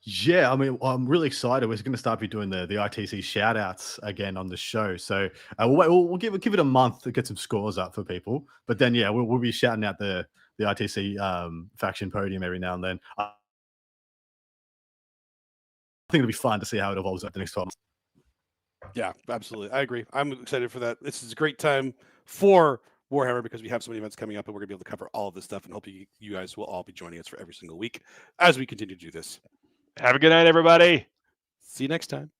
Yeah, I mean, I'm really excited. We're going to start doing the ITC shout outs again on the show. So we'll give it a month to get some scores up for people. But then, yeah, we'll be shouting out the ITC faction podium every now and then. I think it'll be fun to see how it evolves over the next 12 months. Yeah, absolutely. I agree. I'm excited for that. This is a great time for Warhammer because we have so many events coming up and we're going to be able to cover all of this stuff and hope you guys will all be joining us for every single week as we continue to do this. Have a good night, everybody. See you next time.